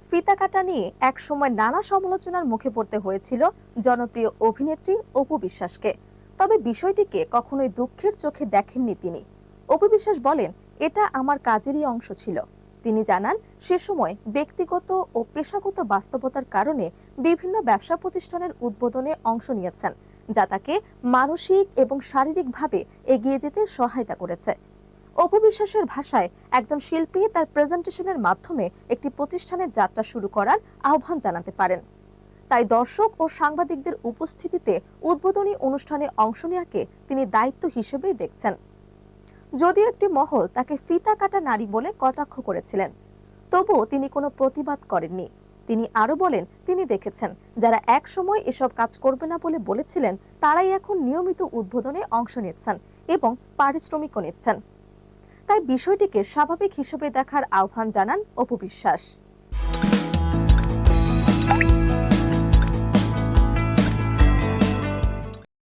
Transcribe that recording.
ফিতা কাটা নিয়ে একসময় নানা সমালোচনার মুখে পড়তে হয়েছিল জনপ্রিয় অভিনেত্রী অপু বিশ্বাসকে। তবে বিষয়টিকে কখনোই দুঃখের চোখে দেখেননি তিনি। অপু বিশ্বাস বলেন, এটা আমার কাজেরই অংশ ছিল। তিনি জানান, সে সময় ব্যক্তিগত ও পেশাগত বাস্তবতার কারণে বিভিন্ন ব্যবসা প্রতিষ্ঠানের উদ্বোধনে অংশ নিয়েছেন, যা তাকে মানসিক এবং শারীরিকভাবে এগিয়ে যেতে সহায়তা করেছে। অপু বিশ্বাসের ভাষায়, একজন শিল্পী তার প্রেজেন্টেশনের মাধ্যমে একটি প্রতিষ্ঠানের যাত্রা শুরু করার আহ্বান জানাতে পারেন। তাই দর্শক ও সাংবাদিকদের উপস্থিতিতে উদ্বোধনী অনুষ্ঠানে অংশ নেওয়াকে তিনি দায়িত্ব হিসেবেই দেখছেন। যদিও একটি মহল তাকে ফিতা কাটা নারী বলে কটাক্ষ করেছিলেন, তবুও তিনি কোনো প্রতিবাদ করেননি। তিনি আরো বলেন, তিনি দেখেছেন যারা এক সময় এসব কাজ করবে না বলে বলেছিলেন, তারাই এখন নিয়মিত উদ্বোধনে অংশ নিচ্ছেন এবং পারিশ্রমিকও নিচ্ছেন। তাই বিষয়টিকে স্বাভাবিক হিসেবে দেখার আহ্বান জানান অপু বিশ্বাস।